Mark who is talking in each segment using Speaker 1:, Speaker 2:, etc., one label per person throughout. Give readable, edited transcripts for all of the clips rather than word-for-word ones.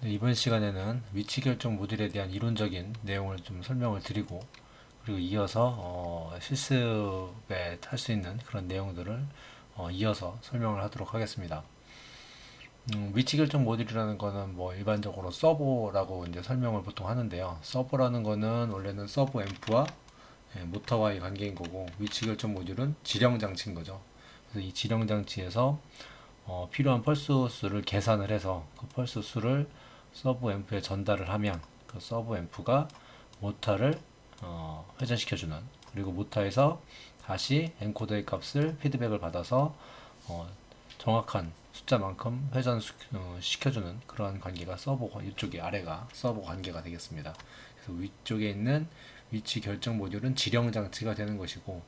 Speaker 1: 네, 이번 시간에는 위치 결정 모듈에 대한 이론적인 내용을 좀 설명을 드리고, 그리고 이어서 실습에 할 수 있는 그런 내용들을 이어서 설명을 하도록 하겠습니다. 위치 결정 모듈이라는 거는 뭐 일반적으로 서버라고 이제 설명을 보통 하는데요. 서버라는 거는 원래는 서버 앰프와 모터와의 관계인 거고, 위치 결정 모듈은 지령 장치인 거죠. 그래서 이 지령 장치에서 필요한 펄스 수를 계산을 해서 그 펄스 수를 서브 앰프에 전달을 하면 그 서브 앰프가 모타를 회전시켜주는, 그리고 모타에서 다시 엔코더의 값을 피드백을 받아서 어, 정확한 숫자만큼 회전 시켜주는 그러한 관계가 서버, 이쪽에 아래가 서버 관계가 되겠습니다. 그래서 위쪽에 있는 위치 결정 모듈은 지령 장치가 되는 것이고,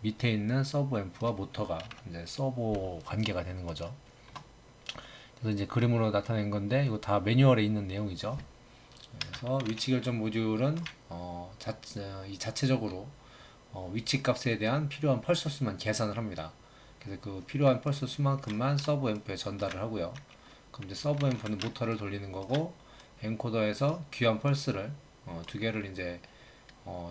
Speaker 1: 밑에 있는 서브 앰프와 모터가 이제 서버 관계가 되는 거죠. 그래서 이제 그림으로 나타낸 건데 이거 다 매뉴얼에 있는 내용이죠. 그래서 위치 결정 모듈은 이 자체적으로 위치 값에 대한 필요한 펄스 수만 계산을 합니다. 그래서 그 필요한 펄스 수만큼만 서브 앰프에 전달을 하고요. 그럼 이제 서브 앰프는 모터를 돌리는 거고, 엔코더에서 귀한 펄스를 두 개를 이제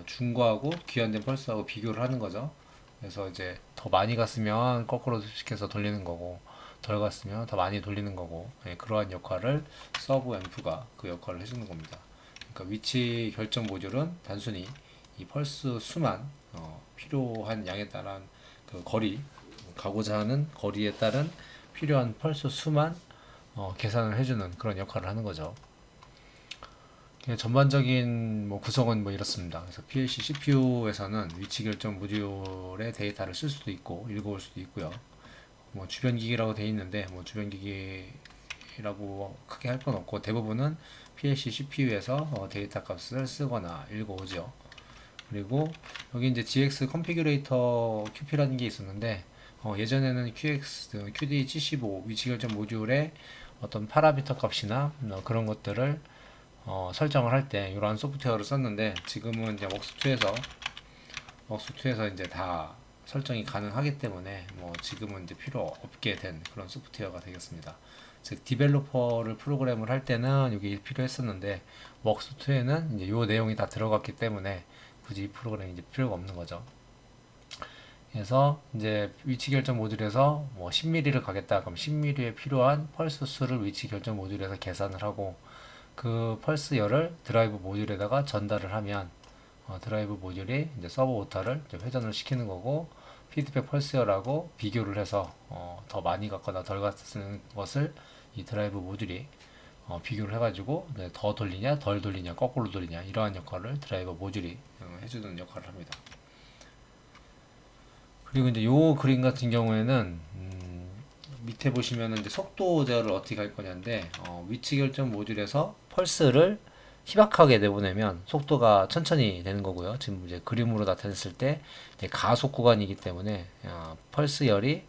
Speaker 1: 중거하고 귀한된 펄스하고 비교를 하는 거죠. 그래서 이제 더 많이 갔으면 거꾸로 시켜서 돌리는 거고, 덜 갔으면 더 많이 돌리는 거고, 그러한 역할을 서브 앰프가 그 역할을 해주는 겁니다. 그러니까 위치 결정 모듈은 단순히 이 펄스 수만 필요한 양에 따른 그 거리, 가고자 하는 거리에 따른 필요한 펄스 수만 계산을 해주는 그런 역할을 하는 거죠. 전반적인 뭐 구성은 뭐 이렇습니다. 그래서 PLC CPU에서는 위치 결정 모듈의 데이터를 쓸 수도 있고 읽어올 수도 있고요. 뭐 주변 기기라고 되어 있는데 뭐 주변 기기라고 크게 할 건 없고, 대부분은 PLC CPU에서 데이터 값을 쓰거나 읽어오죠. 그리고 여기 이제 GX 컨피규레이터 QP라는 게 있었는데, 예전에는 QD75 위치 결정 모듈의 어떤 파라미터 값이나 그런 것들을 설정을 할 때 이러한 소프트웨어를 썼는데, 지금은 이제 웍스2에서 이제 다 설정이 가능하기 때문에 뭐 지금은 이제 필요 없게 된 그런 소프트웨어가 되겠습니다. 즉 디벨로퍼를 프로그램을 할 때는 이게 필요했었는데, 웍스2에는 이제 요 내용이 다 들어갔기 때문에 굳이 이 프로그램이 이제 필요가 없는 거죠. 그래서 이제 위치 결정 모듈에서 뭐 10mm를 가겠다 그럼 10mm에 필요한 펄스 수를 위치 결정 모듈에서 계산을 하고, 그 펄스열을 드라이브 모듈에다가 전달을 하면 드라이브 모듈이 이제 서버 오타를 이제 회전을 시키는 거고, 피드백 펄스열하고 비교를 해서 더 많이 갔거나 덜 갔는 것을 이 드라이브 모듈이 비교를 해가지고 더 돌리냐 덜 돌리냐 거꾸로 돌리냐 이러한 역할을 드라이버 모듈이 해주는 역할을 합니다. 그리고 이제 요 그림 같은 경우에는 밑에 보시면은 이제 속도 제어를 어떻게 할 거냐인데, 위치 결정 모듈에서 펄스를 희박하게 내보내면 속도가 천천히 되는 거고요. 지금 이제 그림으로 나타냈을 때 이제 가속 구간이기 때문에 펄스열이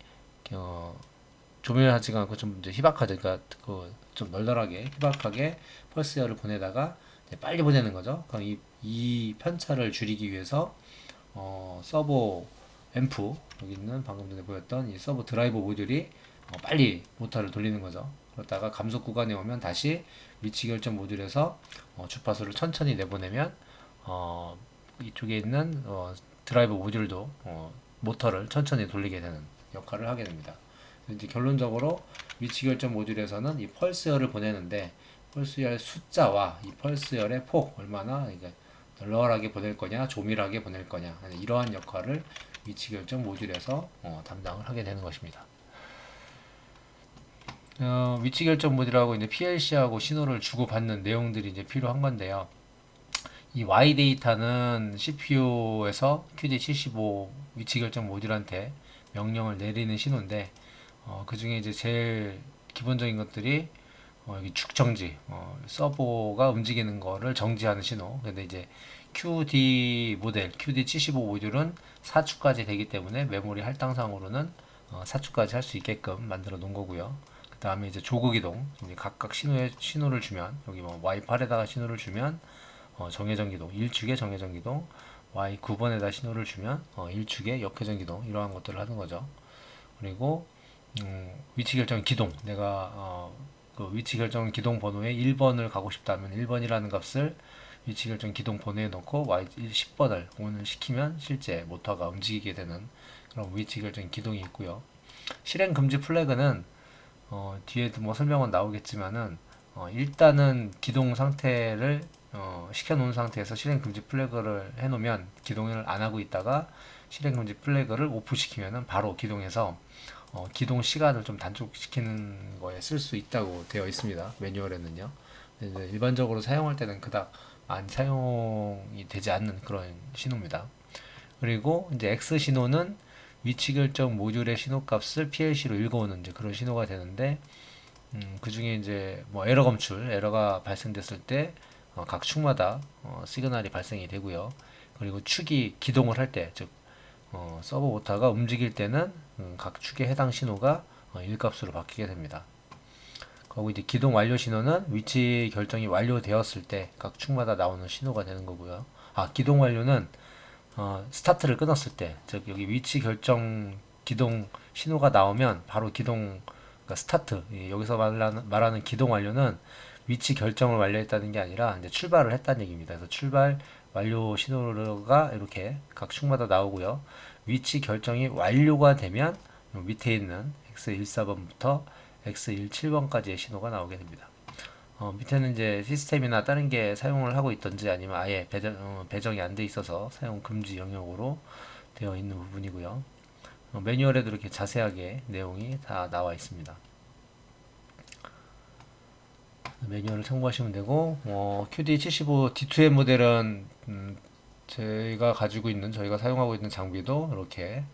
Speaker 1: 조밀하지가 않고 좀 이제 희박하죠. 그러니까 그좀 널널하게 희박하게 펄스열을 보내다가 이제 빨리 보내는 거죠. 그럼 이 편차를 줄이기 위해서 서버 앰프, 여기 있는 방금 전에 보였던 이 서버 드라이버 모듈이 빨리 모터를 돌리는 거죠. 그러다가 감속 구간에 오면 다시 위치 결정 모듈에서 주파수를 천천히 내보내면 이쪽에 있는 드라이버 모듈도 모터를 천천히 돌리게 되는 역할을 하게 됩니다. 이제 결론적으로 위치 결정 모듈에서는 이 펄스열을 보내는데, 펄스열 숫자와 이 펄스열의 폭 얼마나 널널하게 보낼 거냐 조밀하게 보낼 거냐 이러한 역할을 위치 결정 모듈에서 담당을 하게 되는 것입니다. 위치 결정 모듈하고 이제 PLC하고 신호를 주고받는 내용들이 이제 필요한 건데요. 이 Y 데이터는 CPU에서 QD75 위치 결정 모듈한테 명령을 내리는 신호인데, 그 중에 이제 제일 기본적인 것들이 여기 축 정지, 서버가 움직이는 거를 정지하는 신호. 근데 이제 QD 모델, QD75 모듈은 4축까지 되기 때문에 메모리 할당상으로는 4축까지 할 수 있게끔 만들어 놓은 거고요. 그 다음에 이제 조국 이동, 이제 각각 신호를 주면, 여기 뭐 Y8에다가 신호를 주면 정회전 기동, 1축에 정회전 기동, Y9번에다 신호를 주면 1축에 역회전 기동, 이러한 것들을 하는 거죠. 그리고 위치 결정 기동, 내가 그 위치 결정 기동 번호에 1번을 가고 싶다면 1번이라는 값을 위치 결정 기동 번호에 넣고 Y 10번을 ON을 시키면 실제 모터가 움직이게 되는 그런 위치 결정 기동이 있고요. 실행 금지 플래그는 뒤에도 뭐 설명은 나오겠지만은 일단은 기동 상태를 시켜놓은 상태에서 실행 금지 플래그를 해놓으면 기동을 안 하고 있다가 실행 금지 플래그를 오프 시키면은 바로 기동해서 기동 시간을 좀 단축시키는 거에 쓸 수 있다고 되어 있습니다. 매뉴얼에는요. 근데 일반적으로 사용할 때는 그닥 많이 사용이 되지 않는 그런 신호입니다. 그리고 이제 X 신호는 위치 결정 모듈의 신호 값을 PLC로 읽어오는 이제 그런 신호가 되는데, 그 중에 이제 뭐 에러 검출, 에러가 발생됐을 때 각 축마다 시그널이 발생이 되고요. 그리고 축이 기동을 할 때, 즉 서버 모터가 움직일 때는 각 축의 해당 신호가 1값으로 바뀌게 됩니다. 그리고 이제 기동 완료 신호는 위치 결정이 완료되었을 때 각 축마다 나오는 신호가 되는 거고요. 기동 완료는 스타트를 끊었을 때, 즉 여기 위치 결정 기동 신호가 나오면 바로 기동, 그러니까 스타트, 여기서 말하는 기동 완료는 위치 결정을 완료했다는 게 아니라 이제 출발을 했다는 얘기입니다. 그래서 출발 완료 신호가 이렇게 각 축마다 나오고요. 위치 결정이 완료가 되면 밑에 있는 X14번부터 X17번까지의 신호가 나오게 됩니다. 밑에는 이제 시스템이나 다른 게 사용을 하고 있던지 아니면 아예 배정이 안 돼 있어서 사용 금지 영역으로 되어 있는 부분이고요. 매뉴얼에도 이렇게 자세하게 내용이 다 나와 있습니다. 매뉴얼을 참고하시면 되고, QD75 D2M 모델은 저희가 사용하고 있는 장비도 이렇게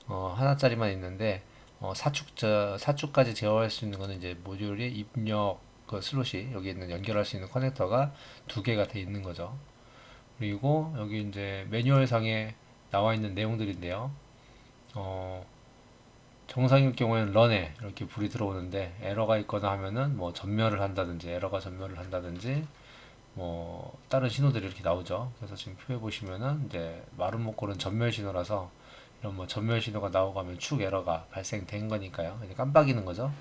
Speaker 1: 하나짜리만 있는데, 4축까지 제어할 수 있는 거는 이제 모듈의 입력 그 슬롯이 여기 있는 연결할 수 있는 커넥터가 두 개가 돼 있는 거죠. 그리고 여기 이제 매뉴얼 상에 나와 있는 내용들인데요. 정상일 경우에는 런에 이렇게 불이 들어오는데 에러가 있거나 하면은 뭐 에러가 전멸을 한다든지 뭐 다른 신호들이 이렇게 나오죠. 그래서 지금 표에 보시면은 이제 마른 목골은 전멸 신호라서 이런 뭐 전멸 신호가 나오고 하면 축 에러가 발생된 거니까요. 이제 깜빡이는 거죠.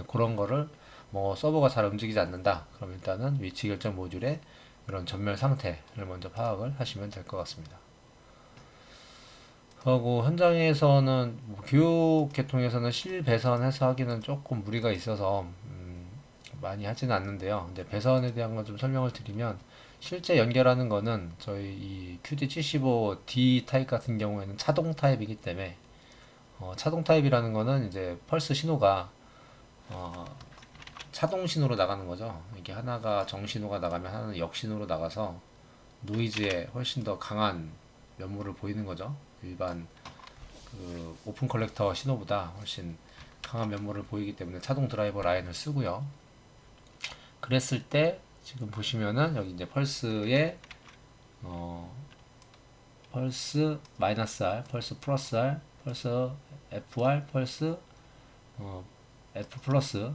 Speaker 1: 그런 거를 뭐 서버가 잘 움직이지 않는다. 그럼 일단은 위치 결정 모듈의 이런 전멸 상태를 먼저 파악을 하시면 될 것 같습니다. 하고 현장에서는 뭐 교육 계통에서는 실배선해서 하기는 조금 무리가 있어서 많이 하지는 않는데요. 근데 배선에 대한 건 좀 설명을 드리면 실제 연결하는 거는 저희 이 QD75D 타입 같은 경우에는 차동 타입이기 때문에 차동 타입이라는 거는 이제 펄스 신호가 어, 차동 신호로 나가는 거죠. 이게 하나가 정신호가 나가면 하나는 역신호로 나가서 노이즈에 훨씬 더 강한 면모를 보이는 거죠. 일반 그 오픈 컬렉터 신호보다 훨씬 강한 면모를 보이기 때문에 차동 드라이버 라인을 쓰고요. 그랬을 때 지금 보시면은 여기 이제 펄스에 펄스 마이너스 R, 펄스 플러스 R, 펄스 FR, 펄스 F 플러스.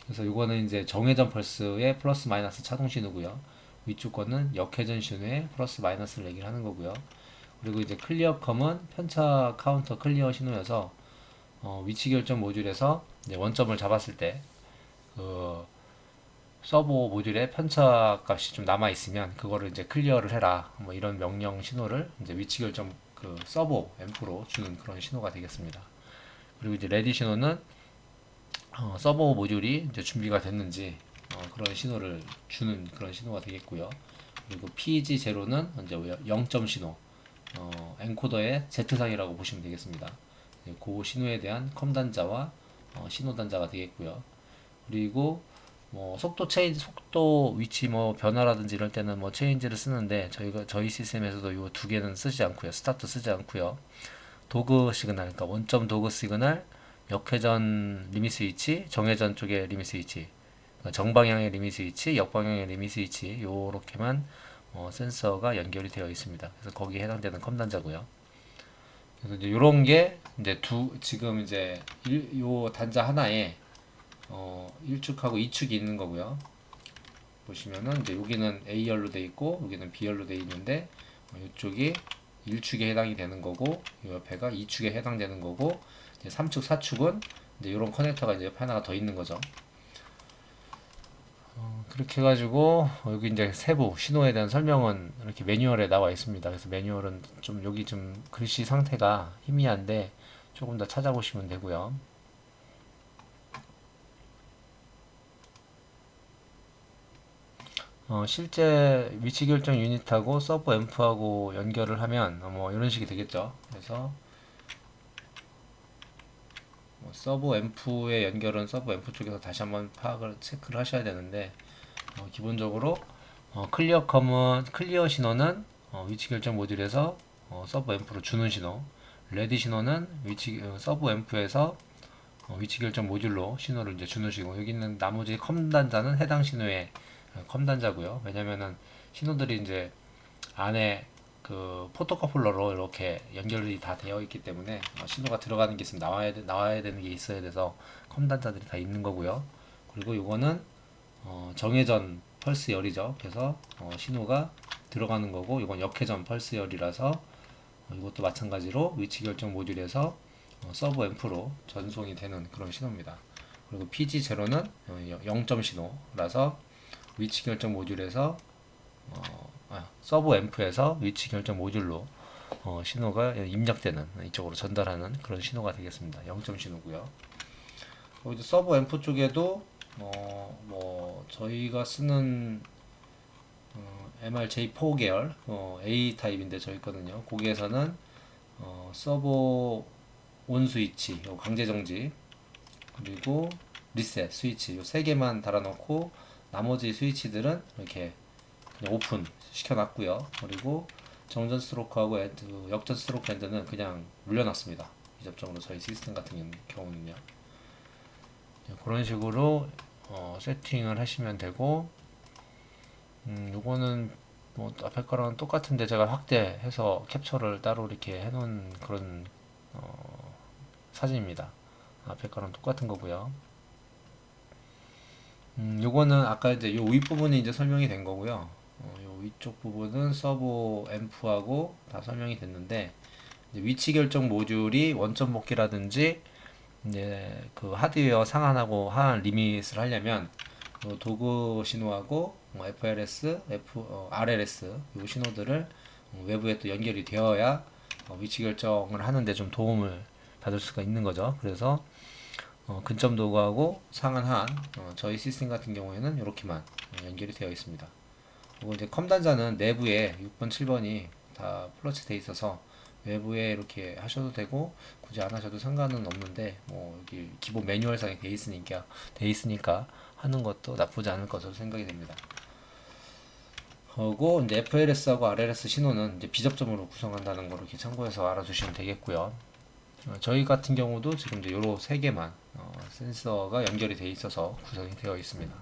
Speaker 1: 그래서 이거는 이제 정회전 펄스의 플러스 마이너스 차동 신호고요. 위쪽 거는 역회전 신호의 플러스 마이너스를 얘기를 하는 거고요. 그리고 이제 클리어 컴은 편차 카운터 클리어 신호여서 위치 결정 모듈에서 이제 원점을 잡았을 때 그 서버 모듈에 편차 값이 좀 남아 있으면 그거를 이제 클리어를 해라. 뭐 이런 명령 신호를 이제 위치 결정 그 서버 앰프로 주는 그런 신호가 되겠습니다. 그리고 이제 레디 신호는 서버 모듈이 이제 준비가 됐는지 그런 신호를 주는 그런 신호가 되겠고요. 그리고 PG0는 이제 0점 신호, 엔코더의 Z상이라고 보시면 되겠습니다. 그 신호에 대한 컴 단자와 신호 단자가 되겠고요. 그리고 뭐 속도 위치 뭐 변화라든지 이럴 때는 뭐 체인지를 쓰는데 저희 시스템에서도 이 두 개는 쓰지 않고요. 스타트 쓰지 않고요. 도그 시그널, 그러니까 원점 도그 시그널, 역회전 리밋 스위치, 정회전 쪽의 리밋 스위치, 그러니까 정방향의 리밋 스위치, 역방향의 리밋 스위치 요렇게만 센서가 연결이 되어 있습니다. 그래서 거기에 해당되는 컴 단자고요. 그래서 이제 요런 게 이제 지금 이제 요 단자 하나에 1축하고 2축이 있는 거고요. 보시면은 이제 여기는 A열로 돼 있고 여기는 B열로 돼 있는데 이쪽이 1축에 해당이 되는 거고 이 옆에가 2축에 해당되는 거고 이제 3축, 4축은 이제 이런 커넥터가 이제 옆에 하나가 더 있는 거죠. 그렇게 해가지고 여기 이제 세부 신호에 대한 설명은 이렇게 매뉴얼에 나와 있습니다. 그래서 매뉴얼은 좀 여기 좀 글씨 상태가 희미한데 조금 더 찾아보시면 되고요. 실제 위치 결정 유닛하고 서브 앰프하고 연결을 하면 뭐 이런 식이 되겠죠. 그래서 뭐 서브 앰프의 연결은 서브 앰프 쪽에서 다시 한번 파악을 체크를 하셔야 되는데 기본적으로 클리어 신호는 위치 결정 모듈에서 서브 앰프로 주는 신호, 레디 신호는 서브 앰프에서 위치 결정 모듈로 신호를 이제 주는 식이고, 여기 있는 나머지 컴 단자는 해당 신호의 컴 단자고요. 왜냐면은 신호들이 이제 안에 그 포토커플러로 이렇게 연결이 다 되어 있기 때문에 신호가 들어가는 게 있으면 나와야 되는 게 있어야 돼서 컴 단자들이 다 있는 거고요. 그리고 이거는 정회전 펄스 열이죠. 그래서 신호가 들어가는 거고, 이건 역회전 펄스 열이라서 이것도 마찬가지로 위치 결정 모듈에서 서브 앰프로 전송이 되는 그런 신호입니다. 그리고 PG0는 0점 신호라서 위치 결정 모듈에서 서브 앰프에서 위치 결정 모듈로 신호가 입력되는, 이쪽으로 전달하는 그런 신호가 되겠습니다. 0점 신호고요. 이제 서브 앰프 쪽에도 뭐 저희가 쓰는 MRJ4 계열 A 타입인데 저희 거는요. 거기에서는 서버 온 스위치, 강제 정지, 그리고 리셋 스위치 요 세 개만 달아놓고 나머지 스위치들은 이렇게 그냥 오픈 시켜놨고요. 그리고 정전 스트로크하고 역전 스트로크 엔드는 그냥 물려놨습니다. 비접종으로 저희 시스템 같은 경우는요. 그런 식으로 세팅을 하시면 되고, 요거는 뭐 앞에 거랑 똑같은데 제가 확대해서 캡처를 따로 이렇게 해놓은 그런 사진입니다. 앞에 거랑 똑같은 거고요. 요거는 아까 이제 요 윗부분이 이제 설명이 된 거고요. 요 위쪽 부분은 서버 앰프하고 다 설명이 됐는데, 이제 위치 결정 모듈이 원점 복귀라든지 이제 그 하드웨어 상한하고 하한 리밋을 하려면 도구 신호하고 FLS, RLS 요 신호들을 외부에 또 연결이 되어야 위치 결정을 하는데 좀 도움을 받을 수가 있는 거죠. 그래서 근점 도구하고 상한 하한 저희 시스템 같은 경우에는 이렇게만 연결이 되어 있습니다. 그리고 이제 컴 단자는 내부에 6번, 7번이 다 플러치 돼 있어서 외부에 이렇게 하셔도 되고 굳이 안 하셔도 상관은 없는데, 뭐 여기 기본 매뉴얼상에 돼 있으니까 하는 것도 나쁘지 않을 것으로 생각이 됩니다. 그리고 이제 FLS하고 RLS 신호는 이제 비접점으로 구성한다는 걸 이렇게 참고해서 알아두시면 되겠고요. 저희 같은 경우도 지금 이제 요로 세 개만 센서가 연결이 돼 있어서 구성이 되어 있습니다.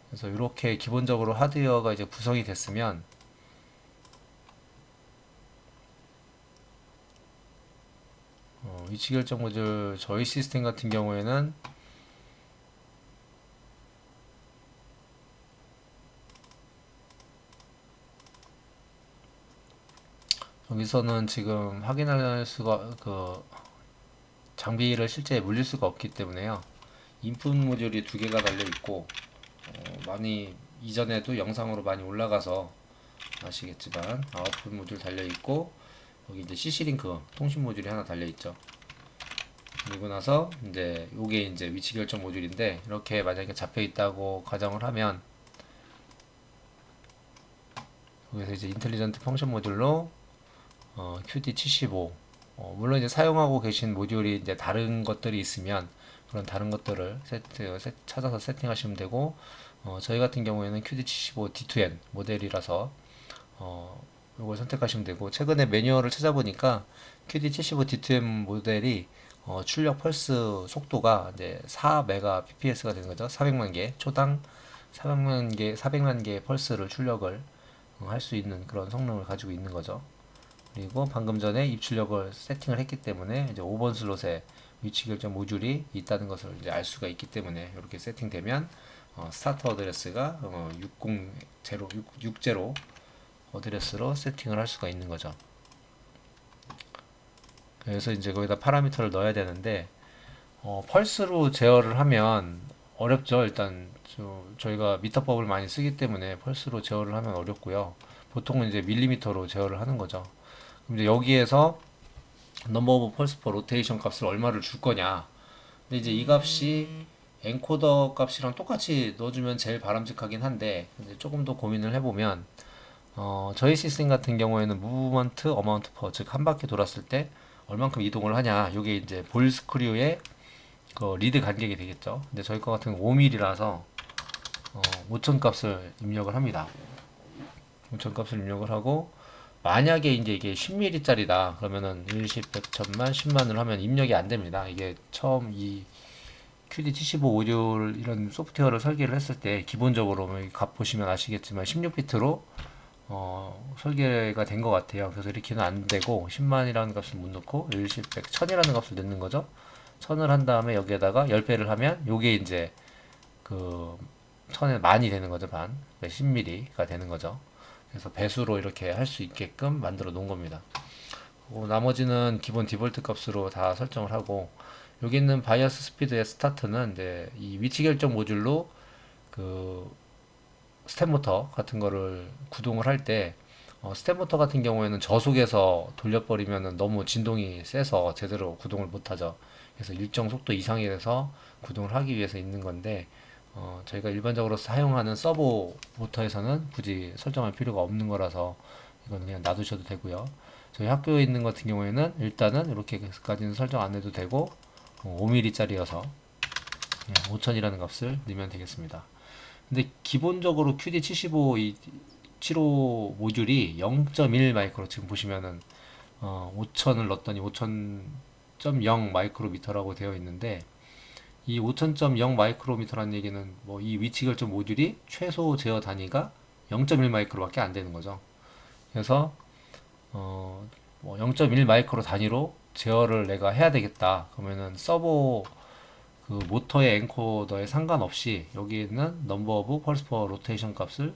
Speaker 1: 그래서 이렇게 기본적으로 하드웨어가 이제 구성이 됐으면 위치 결정 모듈 저희 시스템 같은 경우에는 여기서는 지금 확인할 수가 장비를 실제 물릴 수가 없기 때문에요. 인풋 모듈이 두 개가 달려 있고 많이 이전에도 영상으로 많이 올라가서 아시겠지만 아웃풋 모듈 달려 있고, 여기 이제 CC-링크 통신 모듈이 하나 달려 있죠. 그리고 나서 이제 요게 이제 위치 결정 모듈인데, 이렇게 만약에 잡혀 있다고 가정을 하면 여기서 이제 인텔리전트 펑션 모듈로 QD75 물론 이제 사용하고 계신 모듈이 이제 다른 것들이 있으면 그런 다른 것들을 찾아서 세팅하시면 되고, 저희 같은 경우에는 QD75 D2N 모델이라서 이걸 선택하시면 되고, 최근에 매뉴얼을 찾아보니까 QD75 D2N 모델이 출력 펄스 속도가 이제 4Mbps가 되는 거죠. 400만 개 초당 400만 개 펄스를 출력을 할 수 있는 그런 성능을 가지고 있는 거죠. 그리고 방금 전에 입출력을 세팅을 했기 때문에 이제 5번 슬롯에 위치 결정 모듈이 있다는 것을 이제 알 수가 있기 때문에, 이렇게 세팅되면 스타트 어드레스가 60 어드레스로 세팅을 할 수가 있는 거죠. 그래서 이제 거기다 파라미터를 넣어야 되는데 펄스로 제어를 하면 어렵죠. 일단 저희가 미터법을 많이 쓰기 때문에 펄스로 제어를 하면 어렵고요. 보통은 이제 밀리미터로 제어를 하는 거죠. 그럼 이제 여기에서 넘버 오브 펄스 퍼 로테이션 값을 얼마를 줄 거냐. 근데 이제 이 값이 엔코더 값이랑 똑같이 넣어주면 제일 바람직하긴 한데, 이제 조금 더 고민을 해보면, 저희 시스템 같은 경우에는 무브먼트 어마운트 퍼, 즉 한 바퀴 돌았을 때 얼만큼 이동을 하냐. 이게 이제 볼 스크류의 그 리드 간격이 되겠죠. 근데 저희 거 같은 5mm라서 5천 값을 입력을 합니다. 5천 값을 입력을 하고, 만약에 이제 이게 10mm짜리다 그러면은 1, 10, 100, 1000만, 10만을 하면 입력이 안 됩니다. 이게 처음 이 QD75 모듈 이런 소프트웨어를 설계를 했을 때 기본적으로 값 보시면 아시겠지만 16비트로 설계가 된 것 같아요. 그래서 이렇게는 안 되고 10만이라는 값을 못 넣고 1, 10, 100, 1000이라는 값을 넣는 거죠. 1000을 한 다음에 여기에다가 10배를 하면 요게 이제 그 1000에 만이 되는 거죠. 만. 10mm가 되는 거죠. 그래서 배수로 이렇게 할 수 있게끔 만들어 놓은 겁니다. 나머지는 기본 디폴트 값으로 다 설정을 하고, 여기 있는 바이어스 스피드의 스타트는 이제 이 위치 결정 모듈로 그 스텝 모터 같은 거를 구동을 할 때, 스텝 모터 같은 경우에는 저속에서 돌려버리면 너무 진동이 세서 제대로 구동을 못 하죠. 그래서 일정 속도 이상이 돼서 구동을 하기 위해서 있는 건데, 저희가 일반적으로 사용하는 서보 모터에서는 굳이 설정할 필요가 없는 거라서 이건 그냥 놔두셔도 되고요. 저희 학교에 있는 같은 경우에는 일단은 이렇게까지는 설정 안 해도 되고 5mm짜리여서 5000이라는 값을 넣으면 되겠습니다. 근데 기본적으로 QD75 이 75 모듈이 0.1 마이크로, 지금 보시면은 5000을 넣었더니 5000.0 마이크로미터라고 되어 있는데, 이 5000.0 마이크로미터라는 얘기는 뭐 이 위치 결정 모듈이 최소 제어 단위가 0.1 마이크로밖에 안 되는 거죠. 그래서 뭐 0.1 마이크로 단위로 제어를 내가 해야 되겠다. 그러면은 서버 그 모터의 엔코더에 상관없이 여기 있는 넘버 오브 펄스 퍼 로테이션 값을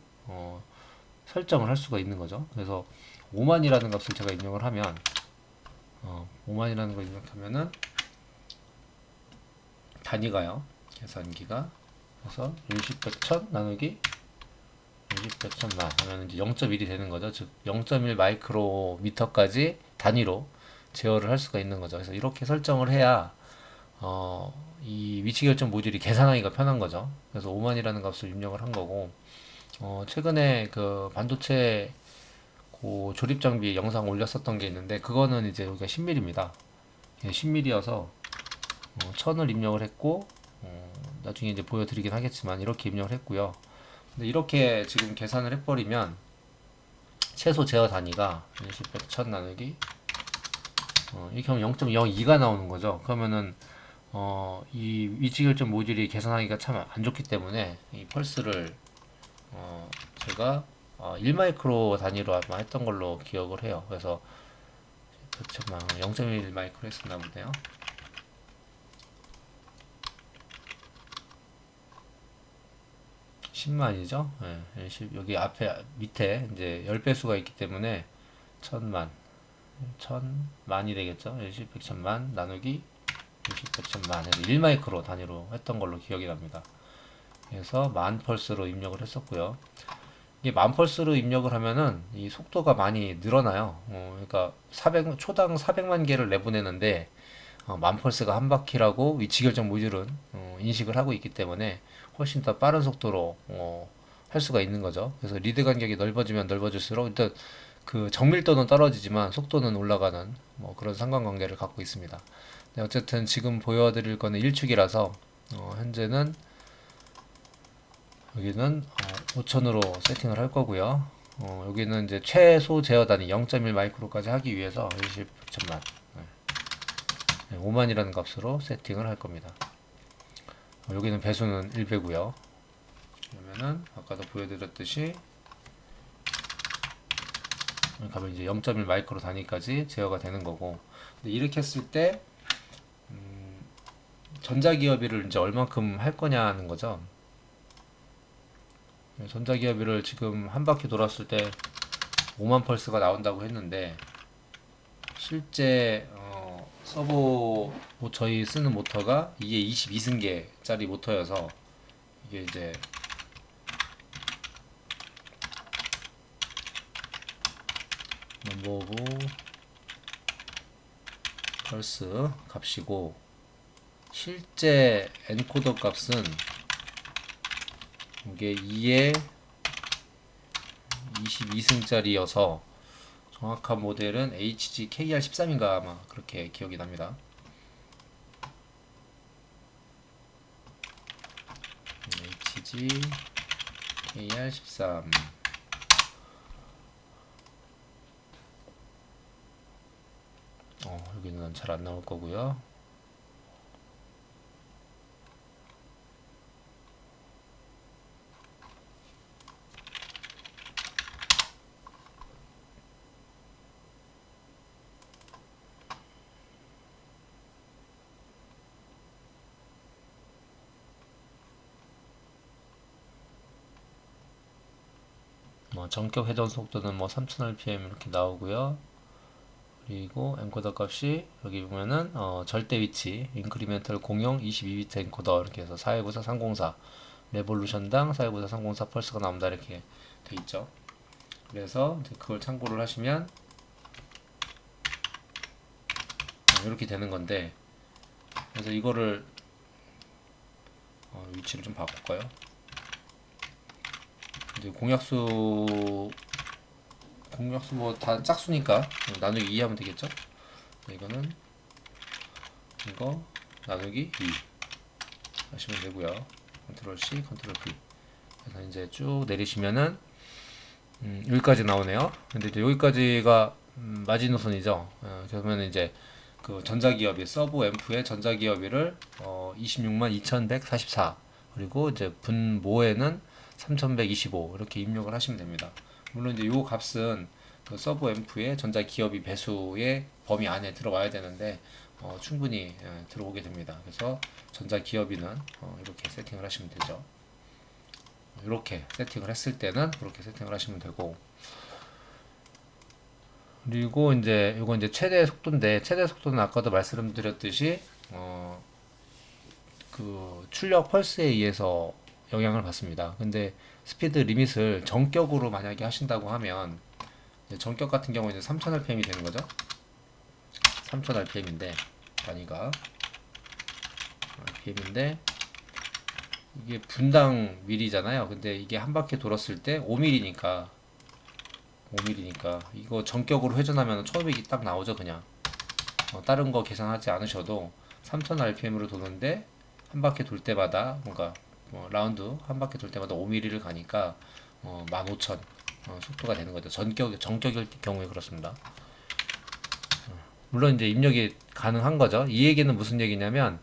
Speaker 1: 설정을 할 수가 있는 거죠. 그래서 5만이라는 값을 제가 입력을 하면 5만이라는 걸 입력하면은 단위가요. 계산기가 그래서 10, 100, 1000 나누기 10, 100, 1000만 하면 이제 0.1이 되는 거죠. 즉 0.1 마이크로미터까지 단위로 제어를 할 수가 있는 거죠. 그래서 이렇게 설정을 해야 이 위치 결정 모듈이 계산하기가 편한 거죠. 그래서 5만이라는 값을 입력을 한 거고, 최근에 그 반도체 그 조립 장비 영상 올렸었던 게 있는데, 그거는 이제 여기가 10mm입니다. 10mm여서 1000을 입력을 했고, 나중에 이제 보여드리긴 하겠지만 이렇게 입력을 했고요. 근데 이렇게 지금 계산을 해버리면 최소 제어 단위가 10, 100, 1000 나누기 이렇게 하면 0.02가 나오는 거죠. 그러면은 이 위치 결정 모듈이 계산하기가 참 안 좋기 때문에 이 펄스를 제가 1마이크로 단위로 아마 했던 걸로 기억을 해요. 그래서 잠깐만 0.1 마이크로 했었나 보네요. 10만이죠. 네, 여기 앞에 밑에 이제 10배수가 있기 때문에 1000만 1000만이 되겠죠. 10, 100, 1000만 나누기 60, 100, 1000만 해서 1마이크로 단위로 했던 걸로 기억이 납니다. 그래서 만 펄스로 입력을 했었고요. 이게 만 펄스로 입력을 하면은 이 속도가 많이 늘어나요. 그러니까 초당 400만 개를 내보내는데 만 펄스가 한 바퀴라고 위치 결정 모듈은 인식을 하고 있기 때문에 훨씬 더 빠른 속도로 할 수가 있는 거죠. 그래서 리드 간격이 넓어지면 넓어질수록 일단 그 정밀도는 떨어지지만 속도는 올라가는 뭐 그런 상관관계를 갖고 있습니다. 네, 어쨌든 지금 보여드릴 거는 1축이라서 현재는 여기는 5000으로 세팅을 할 거고요. 여기는 이제 최소 제어 단위 0.1 마이크로까지 하기 위해서 20, 1000만 5만이라는 값으로 세팅을 할 겁니다. 여기는 배수는 1배고요. 그러면은 아까도 보여드렸듯이 가면 이제 0.1 마이크로 단위까지 제어가 되는 거고, 근데 이렇게 했을 때 전자기어비를 이제 얼만큼 할 거냐는 거죠. 전자기어비를 지금 한 바퀴 돌았을 때 5만 펄스가 나온다고 했는데, 실제 서보 저희 쓰는 모터가 이게 22승계짜리 모터여서 이게 이제 넘버 오브 펄스 값이고, 실제 엔코더 값은 이게 2에 22승짜리여서 정확한 모델은 HG-KR13인가 아마 그렇게 기억이 납니다. HG-KR13. 여기는 잘 안 나올 거고요. 전격 회전 속도는 3000rpm 이렇게 나오고요. 그리고 엔코더 값이 여기 보면은 절대 위치 인크리멘털 공용 22비트 엔코더 이렇게 해서 429304 레볼루션당 429304 펄스가 나온다 이렇게 돼 있죠. 그래서 그걸 참고를 하시면 이렇게 되는 건데, 그래서 이거를 위치를 좀 바꿀까요? 이제 공약수 뭐 다 짝수니까 나누기 2 하면 되겠죠? 이거는 이거 나누기 2 하시면 되고요. 컨트롤 C, 컨트롤 V. 그래서 이제 쭉 내리시면은 여기까지 나오네요. 근데 이제 여기까지가 마지노선이죠. 그러면 이제 그 전자기업이 서브 앰프의 전자기업이를 262,2144 그리고 이제 분모에는 3125 이렇게 입력을 하시면 됩니다. 물론 이제 요 값은 그 서브 앰프의 전자기업이 배수의 범위 안에 들어와야 되는데 충분히 들어오게 됩니다. 그래서 전자기업이는 이렇게 세팅을 하시면 되죠. 이렇게 세팅을 했을 때는 그렇게 세팅을 하시면 되고, 그리고 이제 이건 이제 최대 속도인데, 최대 속도는 아까도 말씀드렸듯이 그 출력 펄스에 의해서 영향을 받습니다. 근데 스피드 리밋을 전격으로 만약에 하신다고 하면, 전격 같은 경우는 3000rpm이 되는 거죠. 3000rpm인데 단위가 rpm인데 이게 분당 밀이잖아요. 근데 이게 한 바퀴 돌았을 때 5mm니까 이거 전격으로 회전하면 1500이 딱 나오죠. 그냥 다른 거 계산하지 않으셔도 3000rpm으로 도는데 한 바퀴 돌 때마다 뭔가 라운드 한 바퀴 돌 때마다 5mm를 가니까 15,000 속도가 되는 거죠. 전격일 경우에 그렇습니다. 물론 이제 입력이 가능한 거죠. 이 얘기는 무슨 얘기냐면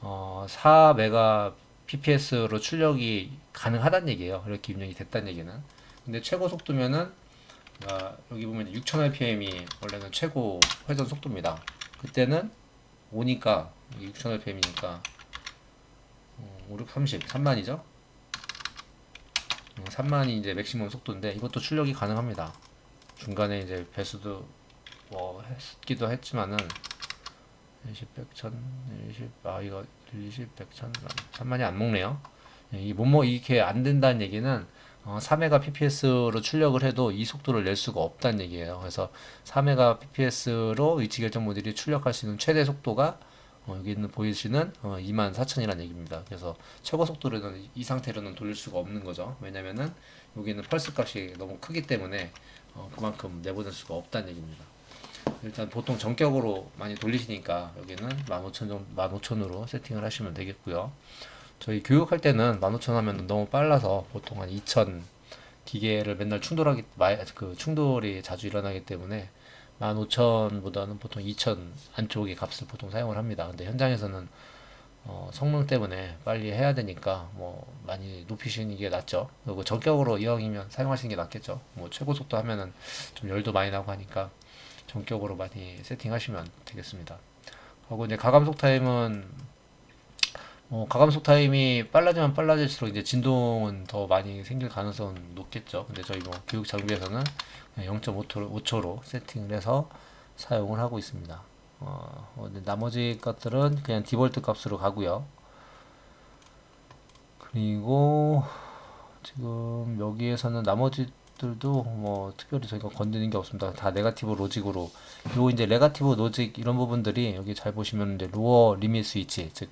Speaker 1: 4mbps로 출력이 가능하다는 얘기예요. 이렇게 입력이 됐다는 얘기는. 근데 최고 속도면은 여기 보면 6000rpm이 원래는 최고 회전 속도입니다. 그때는 5니까 6000rpm이니까 5, 6, 30, 3만이죠. 3만이 이제 맥시멈 속도인데 이것도 출력이 가능합니다. 중간에 이제 배수도 했기도 했지만은 20, 100, 1000, 20, 이거 20, 100, 1000, 3만이 안 먹네요. 이렇게 안 된다는 얘기는 4mbps로 출력을 해도 이 속도를 낼 수가 없다는 얘기예요. 그래서 4mbps로 위치 결정 모듈이 출력할 수 있는 최대 속도가 여기 있는 보이시는 24,000이라는 얘기입니다. 그래서 최고 속도로는 이 상태로는 돌릴 수가 없는 거죠. 왜냐면은 여기는 펄스 값이 너무 크기 때문에 그만큼 내보낼 수가 없다는 얘기입니다. 일단 보통 전격으로 많이 돌리시니까 여기는 15,000으로 세팅을 하시면 되겠고요. 저희 교육할 때는 15,000 하면 너무 빨라서 보통 한 2,000 기계를 맨날 충돌이 자주 일어나기 때문에 15,000보다는 보통 2,000 안쪽의 값을 보통 사용을 합니다. 근데 현장에서는 성능 때문에 빨리 해야 되니까 많이 높이시는 게 낫죠. 그리고 전격으로 이왕이면 사용하시는 게 낫겠죠. 최고 속도 하면은 좀 열도 많이 나고 하니까 전격으로 많이 세팅하시면 되겠습니다. 하고 이제 가감속 타임은 가감속 타임이 빨라지면 빨라질수록 이제 진동은 더 많이 생길 가능성은 높겠죠. 근데 저희 교육 장비에서는 0.5초로 세팅을 해서 사용을 하고 있습니다. 나머지 것들은 그냥 디볼트 값으로 가고요. 그리고 지금 여기에서는 나머지들도 뭐 특별히 저희가 건드리는 게 없습니다. 다 네가티브 로직으로. 요 이제 네가티브 로직 이런 부분들이 여기 잘 보시면 이제 로어 리밋 스위치, 즉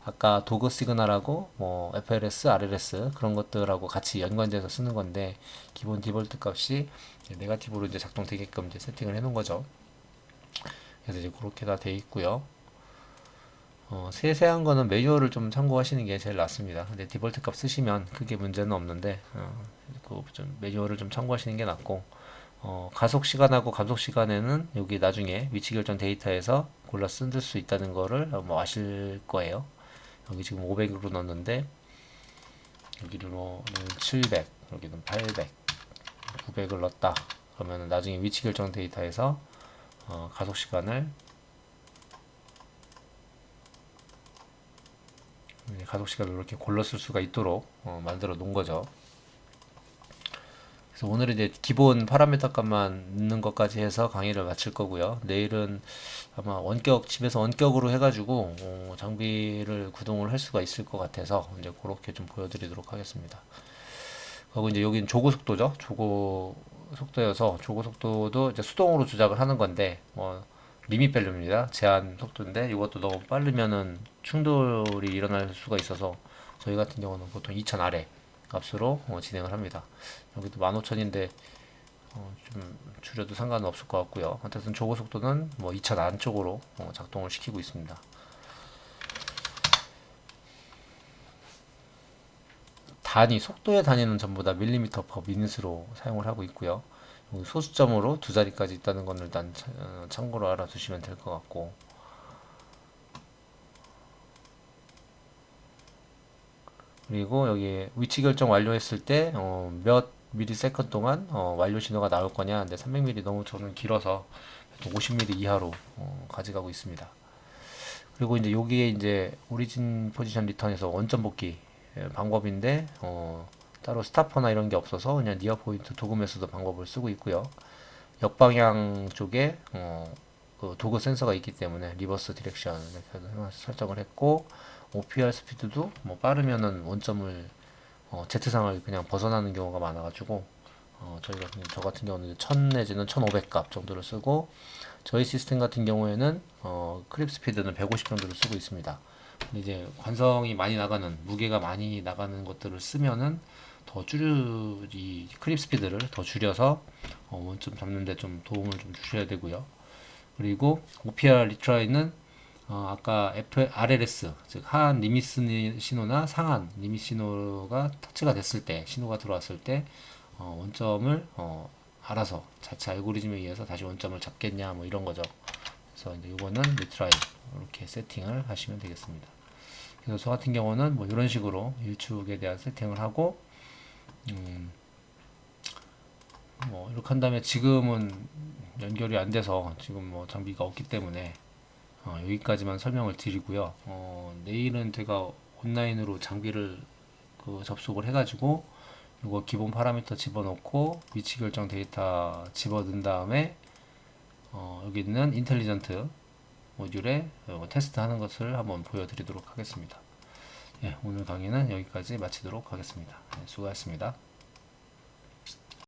Speaker 1: 아까 도그 시그널하고 뭐 FLS, RLS 그런 것들하고 같이 연관돼서 쓰는 건데, 기본 디볼트 값이 네가티브로 이제 작동되게끔 이제 세팅을 해 놓은 거죠. 그래서 이제 그렇게 다 돼 있고요. 세세한 거는 매뉴얼을 좀 참고하시는 게 제일 낫습니다. 근데 디볼트 값 쓰시면 크게 문제는 없는데, 그좀 매뉴얼을 좀 참고하시는 게 낫고, 가속 시간하고 감속 시간에는 여기 나중에 위치 결정 데이터에서 골라 쓸 수 있다는 거를 뭐 아실 거예요. 여기 지금 500으로 넣었는데, 여기로는 700, 여기는 800, 900을 넣었다. 그러면 나중에 위치 결정 데이터에서 가속 시간을 가속 시간을 이렇게 골라 쓸 수가 있도록 만들어 놓은 거죠. 그래서 오늘은 이제 기본 파라미터 값만 넣는 것까지 해서 강의를 마칠 거고요. 내일은 아마 집에서 원격으로 해가지고 장비를 구동을 할 수가 있을 것 같아서 이제 그렇게 좀 보여드리도록 하겠습니다. 그리고 이제 여기는 조고 속도죠. 조고 속도여서 조고 속도도 이제 수동으로 조작을 하는 건데, 리밋 밸류입니다. 제한 속도인데 이것도 너무 빠르면은 충돌이 일어날 수가 있어서 저희 같은 경우는 보통 2000 아래 값으로 진행을 합니다. 여기도 15000인데 좀 줄여도 상관은 없을 것 같고요. 어쨌든 조고 속도는 뭐 2000 안쪽으로 작동을 시키고 있습니다. 속도의 단위는 전부 다 밀리미터 퍼 미닛으로 사용을 하고 있고요. 소수점으로 두 자리까지 있다는 건 일단 참고로 알아두시면 될 것 같고, 그리고 여기 위치 결정 완료했을 때 몇 미리세컨 동안 완료 신호가 나올 거냐. 근데 300ms 너무 저는 길어서 50ms 이하로 가져가고 있습니다. 그리고 이제 여기에 이제 오리진 포지션 리턴에서 원점 복귀 방법인데, 따로 스타퍼나 이런 게 없어서 그냥 니어 포인트 도금에서도 방법을 쓰고 있고요. 역방향 쪽에 그 도그 센서가 있기 때문에 리버스 디렉션 이렇게 설정을 했고, OPR 스피드도 뭐 빠르면은 원점을 Z상을 그냥 벗어나는 경우가 많아가지고 저 같은 경우는 1000 내지는 1500 값 정도를 쓰고, 저희 시스템 같은 경우에는 크립 스피드는 150 정도를 쓰고 있습니다. 근데 이제 관성이 많이 나가는, 무게가 많이 나가는 것들을 쓰면은 이 크립 스피드를 더 줄여서 원점 잡는데 좀 도움을 좀 주셔야 되고요. 그리고 OPR 리트라이는 아까 RLS, 즉 하한 리미스 신호나 상한 리미스 신호가 터치가 됐을 때, 신호가 들어왔을 때 원점을 알아서 자체 알고리즘에 의해서 다시 원점을 잡겠냐 뭐 이런 거죠. 그래서 이제 이거는 리트라이 이렇게 세팅을 하시면 되겠습니다. 그래서 저 같은 경우는 뭐 이런 식으로 일축에 대한 세팅을 하고, 뭐 이렇게 한 다음에 지금은 연결이 안 돼서 지금 뭐 장비가 없기 때문에 여기까지만 설명을 드리고요. 내일은 제가 온라인으로 장비를 접속을 해가지고 이거 기본 파라미터 집어넣고 위치 결정 데이터 집어넣은 다음에 여기 있는 인텔리전트 모듈에 테스트하는 것을 한번 보여드리도록 하겠습니다. 예, 오늘 강의는 여기까지 마치도록 하겠습니다. 네, 수고하셨습니다.